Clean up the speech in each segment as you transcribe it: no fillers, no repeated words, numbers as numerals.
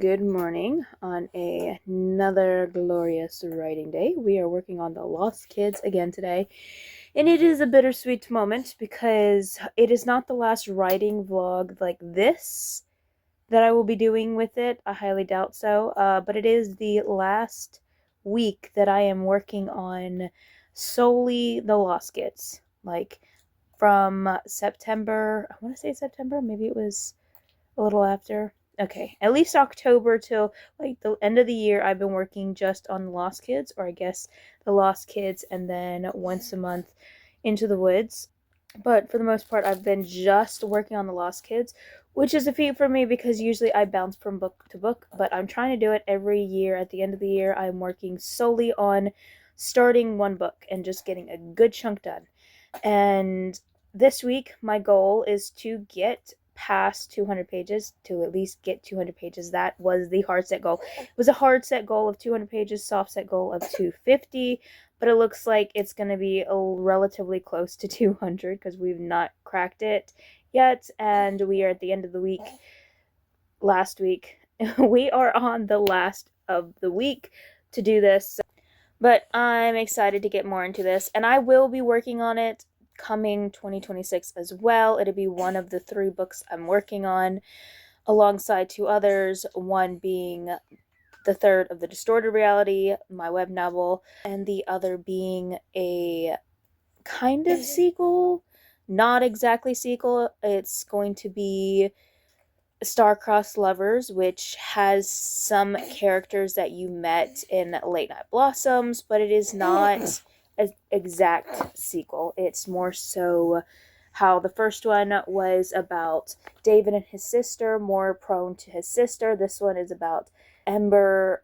Good morning on another glorious writing day. We are working on The Lost Kids again today, and it is a bittersweet moment because it is not the last writing vlog like this that I will be doing with it. I highly doubt so, but it is the last week that I am working on solely The Lost Kids. Like from September, I want to say September, maybe it was a little after. Okay, at least October till like the end of the year, I've been working just on The Lost Kids, or I guess The Lost Kids, and then once a month Into the Woods. But for the most part, I've been just working on The Lost Kids, which is a feat for me because usually I bounce from book to book, but I'm trying to do it every year. At the end of the year, I'm working solely on starting one book and just getting a good chunk done. And this week, my goal is to get past 200 pages, to at least get 200 pages. That was the hard set goal. It was a hard set goal of 200 pages, soft set goal of 250, but it looks like it's going to be relatively close to 200 because we've not cracked it yet, and we are at the end of the week. Last week, we are on the last of the week to do this, but I'm excited to get more into this, and I will be working on it coming 2026 as well. It'll be one of the 3 books I'm working on alongside 2 others, one being the third of the Distorted Reality, my web novel, and the other being a kind of sequel, not exactly sequel. It's going to be Star-Crossed Lovers, which has some characters that you met in Late Night Blossoms, but it is not an exact sequel. It's more so how the first one was about David and his sister, more prone to his sister. This one is about Ember,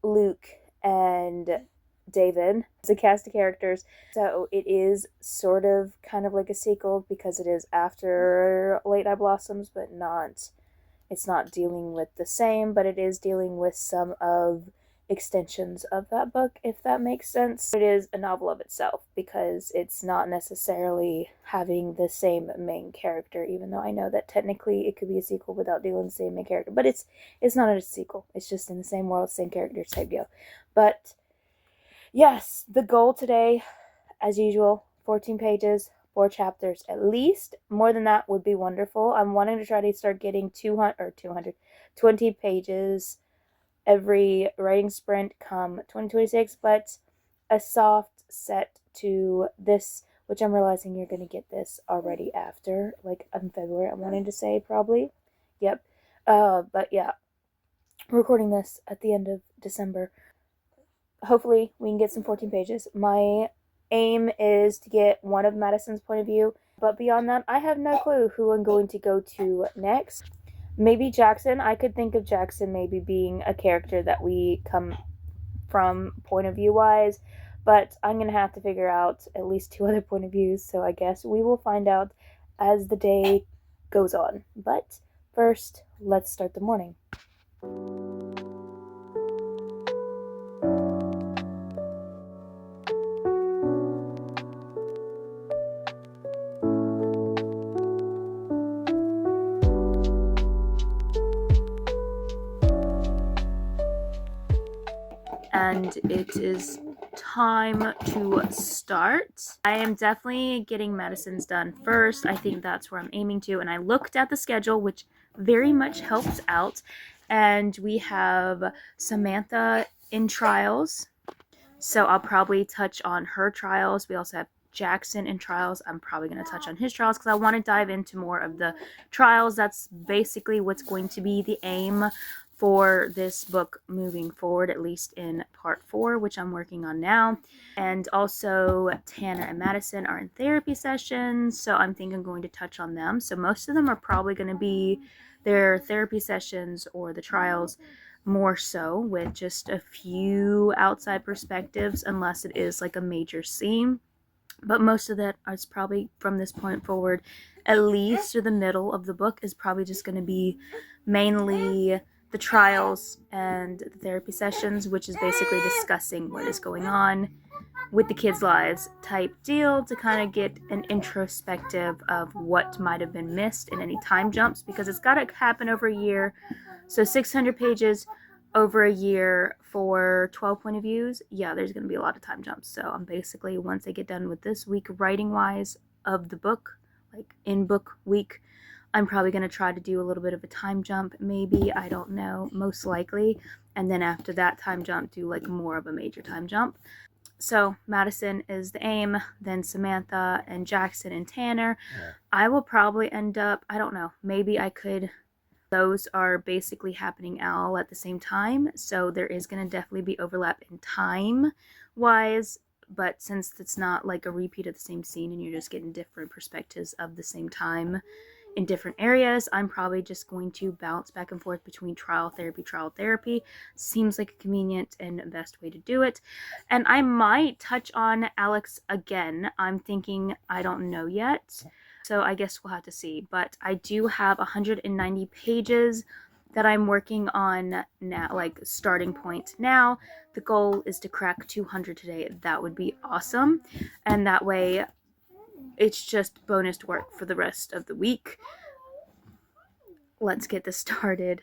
Luke, and David as a cast of characters. So it is sort of kind of like a sequel because it is after Late Night Blossoms, but it's not dealing with the same, but it is dealing with some of extensions of that book, if that makes sense. It is a novel of itself because it's not necessarily having the same main character, even though I know that technically it could be a sequel without dealing with the same main character, but it's not a sequel. It's just in the same world, same characters type deal. But yes, the goal today, as usual, 14 pages, 4 chapters at least. More than that would be wonderful. I'm wanting to try to start getting 20 pages every writing sprint come 2026, but a soft set to this, which I'm realizing you're going to get this already after, like in February, I'm wanting to say probably. Yep. But yeah, I'm recording this at the end of December. Hopefully we can get some 14 pages. My aim is to get one of Madison's point of view, but beyond that, I have no clue who I'm going to go to next. Maybe Jackson. I could think of Jackson maybe being a character that we come from point of view wise, but I'm going to have to figure out at least 2 other point of views, so I guess we will find out as the day goes on. But first, let's start the morning. And it is time to start. I am definitely getting Madison's done first. I think that's where I'm aiming to, and I looked at the schedule, which very much helps out, and we have Samantha in trials, so I'll probably touch on her trials. We also have Jackson in trials. I'm probably going to touch on his trials because I want to dive into more of the trials. That's basically what's going to be the aim for this book moving forward, at least in part 4, which I'm working on now. And also Tanner and Madison are in therapy sessions, so I'm thinking I'm going to touch on them. So most of them are probably going to be their therapy sessions or the trials, more so with just a few outside perspectives, unless it is like a major scene. But most of that is probably from this point forward, at least to the middle of the book, is probably just going to be mainly the trials and the therapy sessions, which is basically discussing what is going on with the kids' lives type deal, to kind of get an introspective of what might have been missed in any time jumps, because it's got to happen over a year. So 600 pages over a year for 12 point of views. Yeah, there's going to be a lot of time jumps. So I'm basically, once I get done with this week writing wise of the book, like in book week, I'm probably going to try to do a little bit of a time jump, maybe, I don't know, most likely. And then after that time jump, do like more of a major time jump. So Madison is the aim, then Samantha and Jackson and Tanner. I will probably end up, I don't know, maybe I could, those are basically happening all at the same time. So there is going to definitely be overlap in time wise. But since it's not like a repeat of the same scene and you're just getting different perspectives of the same time in different areas, I'm probably just going to bounce back and forth between trial therapy. Seems like a convenient and best way to do it. And I might touch on Alex again. I'm thinking, I don't know yet. So I guess we'll have to see. But I do have 190 pages that I'm working on now, like starting point now. The goal is to crack 200 today. That would be awesome. And that way it's just bonus work for the rest of the week. Let's get this started.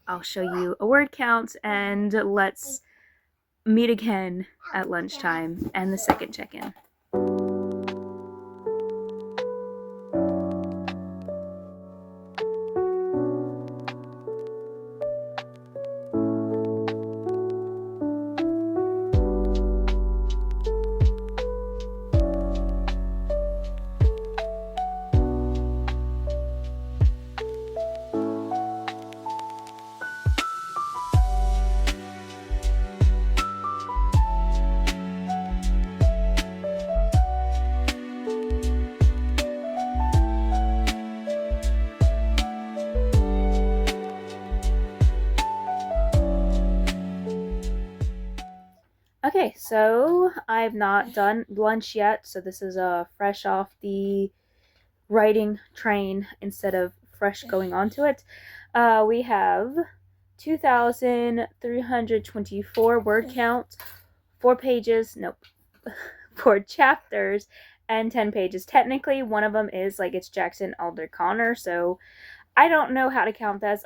I'll show you a word count and let's meet again at lunchtime and the second check-in. Okay, so I've not done lunch yet, so this is fresh off the writing train instead of fresh going onto it. We have 2,324 word count, 4 pages, nope, 4 chapters, and 10 pages. Technically, one of them is like it's Jackson Alder Connor, so I don't know how to count that.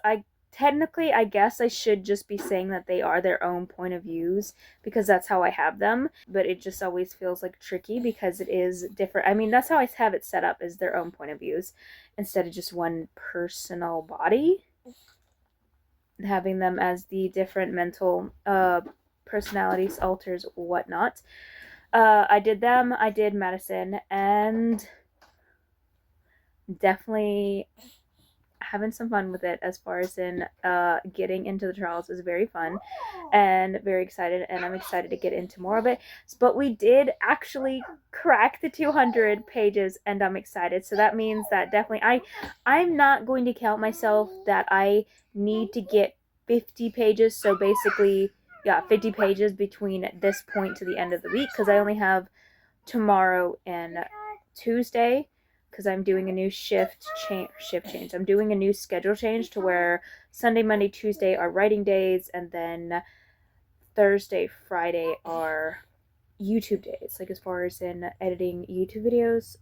Technically, I guess I should just be saying that they are their own point of views because that's how I have them, but it just always feels like tricky because it is different. I mean, that's how I have it set up, is their own point of views instead of just one personal body, having them as the different mental personalities, alters, whatnot. I did them, I did Madison, and definitely having some fun with it as far as in getting into the trials is very fun and very excited, and I'm excited to get into more of it. But we did actually crack the 200 pages and I'm excited. So that means that definitely I'm not going to count myself that I need to get 50 pages. So basically, yeah, 50 pages between this point to the end of the week because I only have tomorrow and Tuesday because I'm doing a new shift change. I'm doing a new schedule change to where Sunday, Monday, Tuesday are writing days, and then Thursday, Friday are YouTube days, like as far as in editing YouTube videos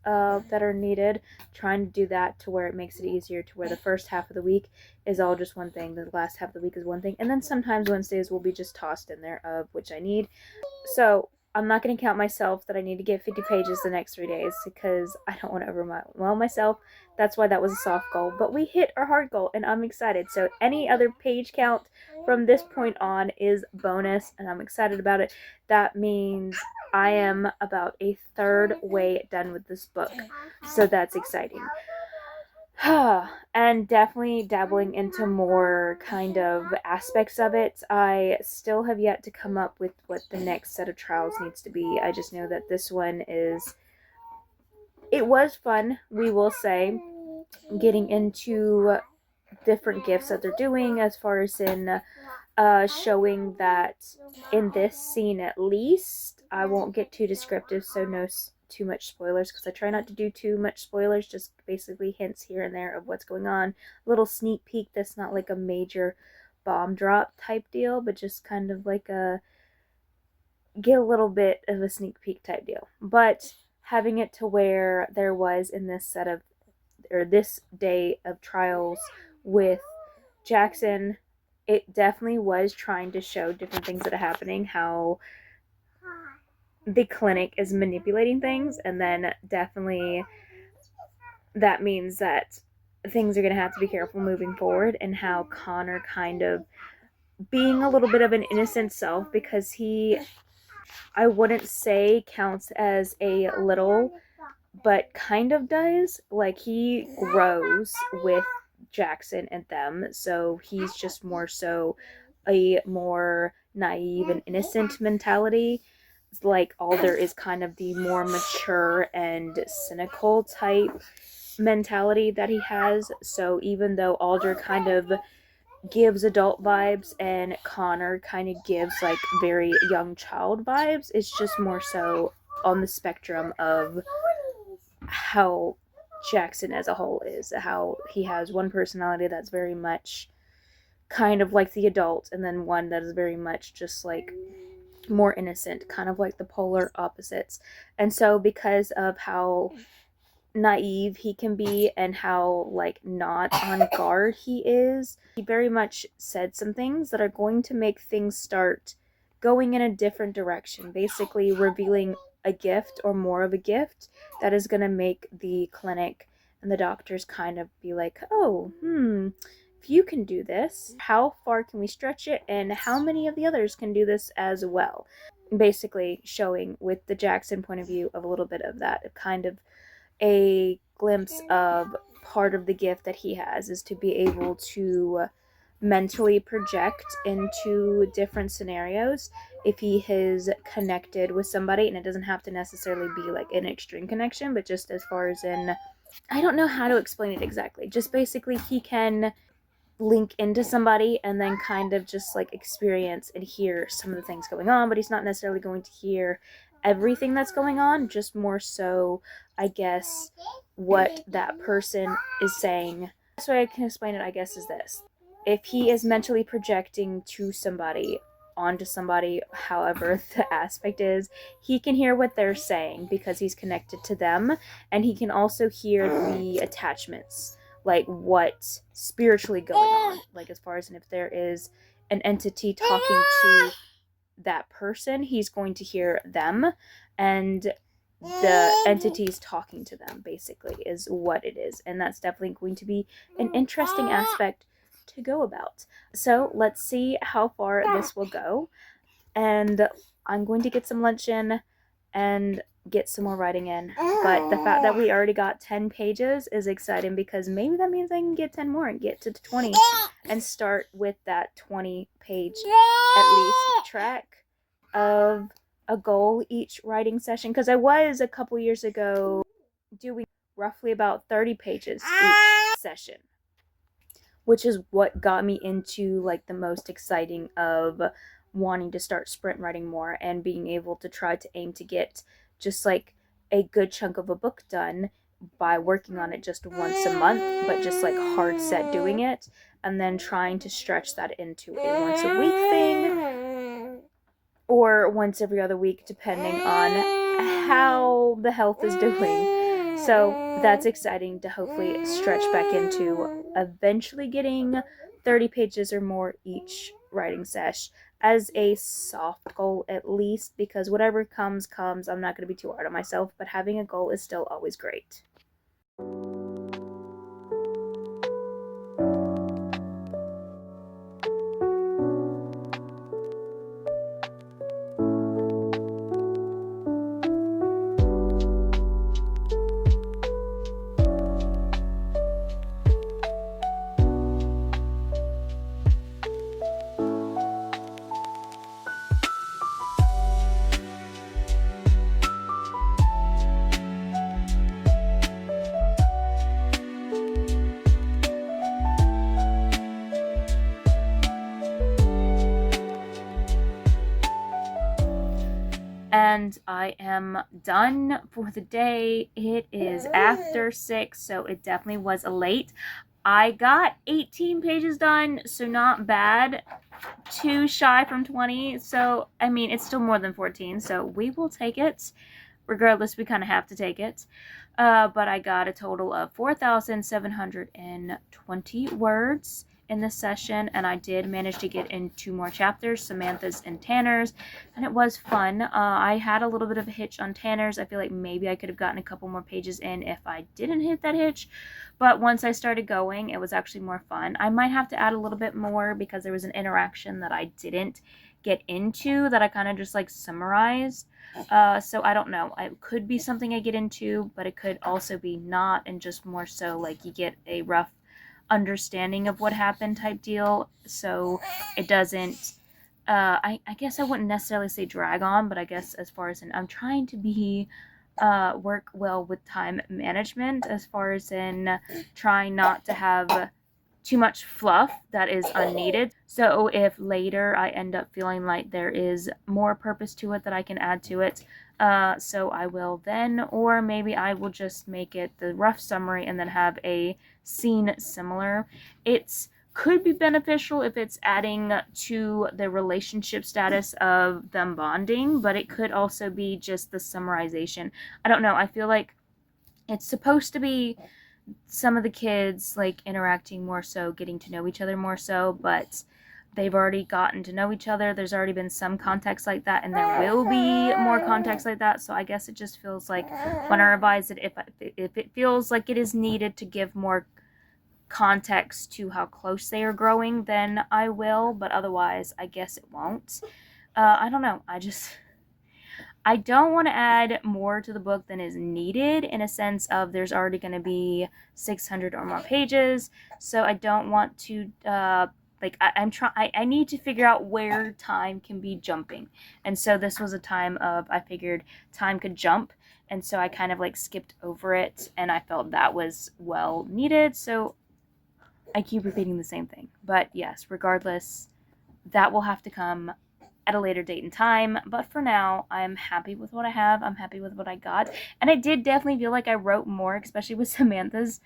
that are needed, trying to do that to where it makes it easier to where the first half of the week is all just one thing, the last half of the week is one thing, and then sometimes Wednesdays will be just tossed in there of which I need. So I'm not going to count myself that I need to get 50 pages the next 3 days because I don't want to overwhelm myself. That's why that was a soft goal. But we hit our hard goal and I'm excited. So any other page count from this point on is bonus and I'm excited about it. That means I am about a third way done with this book. So that's exciting. And definitely dabbling into more kind of aspects of it. I still have yet to come up with what the next set of trials needs to be. I just know that this one it was fun, we will say, getting into different gifts that they're doing as far as in showing that in this scene at least, I won't get too descriptive, so no too much spoilers because I try not to do too much spoilers, just basically hints here and there of what's going on, a little sneak peek that's not like a major bomb drop type deal, but just kind of like get a little bit of a sneak peek type deal. But having it to where there was in this set of, or this day of trials with Jackson, it definitely was trying to show different things that are happening, how the clinic is manipulating things, and then definitely that means that things are going to have to be careful moving forward, and how Connor kind of being a little bit of an innocent self, because he, I wouldn't say counts as a little, but kind of does. Like, he grows with Jackson and them, so he's just more so a more naive and innocent mentality. Like, Alder is kind of the more mature and cynical type mentality that he has. So even though Alder kind of gives adult vibes and Connor kind of gives like very young child vibes, it's just more so on the spectrum of how Jackson as a whole is, how he has one personality that's very much kind of like the adult, and then one that is very much just like more innocent, kind of like the polar opposites. And so because of how naive he can be and how like not on guard he is, he very much said some things that are going to make things start going in a different direction, basically revealing a gift or more of a gift that is going to make the clinic and the doctors kind of be like, oh, if you can do this, how far can we stretch it, and how many of the others can do this as well? Basically showing with the Jackson point of view of a little bit of that, kind of a glimpse of part of the gift that he has is to be able to mentally project into different scenarios if he is connected with somebody, and it doesn't have to necessarily be like an extreme connection, but just as far as in, I don't know how to explain it exactly, just basically he can link into somebody and then kind of just like experience and hear some of the things going on, but he's not necessarily going to hear everything that's going on, just more so, I guess, what that person is saying. The best way I can explain it, I guess, is this. If he is mentally projecting to somebody, onto somebody, however the aspect is, he can hear what they're saying because he's connected to them, and he can also hear the attachments, like what's spiritually going on, like as far as if there is an entity talking to that person, he's going to hear them, and the entities talking to them basically is what it is, and that's definitely going to be an interesting aspect to go about. So let's see how far this will go, and I'm going to get some lunch in and get some more writing in. But the fact that we already got 10 pages is exciting, because maybe that means I can get 10 more and get to 20 and start with that 20 page at least track of a goal each writing session, because I was a couple years ago doing roughly about 30 pages each session, which is what got me into like the most exciting of wanting to start sprint writing more and being able to try to aim to get just like a good chunk of a book done by working on it just once a month, but just like hard set doing it, and then trying to stretch that into a once a week thing or once every other week, depending on how the health is doing. So that's exciting to hopefully stretch back into eventually getting 30 pages or more each writing sesh as a soft goal at least, because whatever comes. I'm not going to be too hard on myself, but having a goal is still always great. And I am done for the day. It is after 6, so it definitely was late. I got 18 pages done, so not bad. Too shy from 20, so I mean, it's still more than 14, so we will take it. Regardless, we kind of have to take it. But I got a total of 4,720 words, in this session, and I did manage to get in 2 more chapters, Samantha's and Tanner's, and it was fun. I had a little bit of a hitch on Tanner's. I feel like maybe I could have gotten a couple more pages in if I didn't hit that hitch, but once I started going, it was actually more fun. I might have to add a little bit more because there was an interaction that I didn't get into that I kind of just like summarized. So I don't know. It could be something I get into, but it could also be not, and just more so like you get a rough understanding of what happened type deal. So it doesn't. I guess I wouldn't necessarily say drag on, but I guess as far as I'm trying to be work well with time management, as far as in trying not to have too much fluff that is unneeded. So if later I end up feeling like there is more purpose to it that I can add to it, so I will then, or maybe I will just make it the rough summary and then have a scene similar. It's could be beneficial if it's adding to the relationship status of them bonding, but it could also be just the summarization. I don't know. I feel like it's supposed to be some of the kids like interacting more so, getting to know each other more so, but they've already gotten to know each other. There's already been some context like that, and there will be more context like that. So I guess it just feels like when I revise it, if it feels like it is needed to give more context to how close they are growing, then I will, but otherwise I guess it won't. I don't know. I don't want to add more to the book than is needed, in a sense of there's already going to be 600 or more pages, so I don't want to I need to figure out where time can be jumping, and so this was a time of I figured time could jump, and so I kind of like skipped over it, and I felt that was well needed. So I keep repeating the same thing, but yes, regardless, that will have to come at a later date and time. But for now, I'm happy with what I have. I'm happy with what I got. And I did definitely feel like I wrote more, especially with Samantha's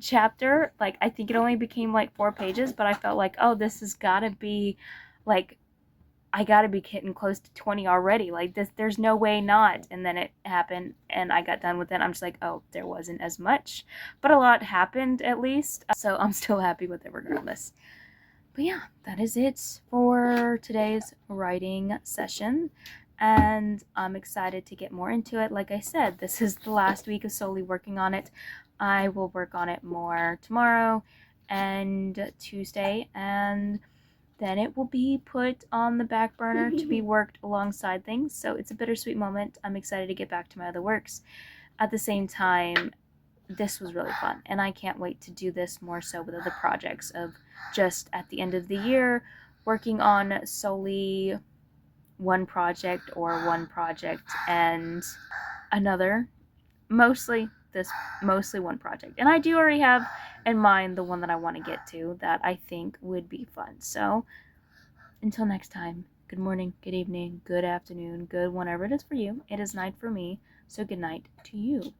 chapter. Like, I think it only became like 4 pages, but I felt like, oh, this has got to be like, I got to be getting close to 20 already. Like, this, there's no way not. And then it happened, and I got done with it. I'm just like, oh, there wasn't as much, but a lot happened at least. So I'm still happy with it regardless. But yeah, that is it for today's writing session, and I'm excited to get more into it. Like I said, this is the last week of solely working on it. I will work on it more tomorrow and Tuesday, and then it will be put on the back burner to be worked alongside things. So it's a bittersweet moment. I'm excited to get back to my other works. At the same time, this was really fun, and I can't wait to do this more so with other projects of just at the end of the year working on solely one project or one project and another, mostly one project. And I do already have in mind the one that I want to get to that I think would be fun. So until next time, good morning, good evening, good afternoon, good whenever it is for you. It is night for me, so good night to you.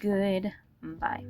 Good bye.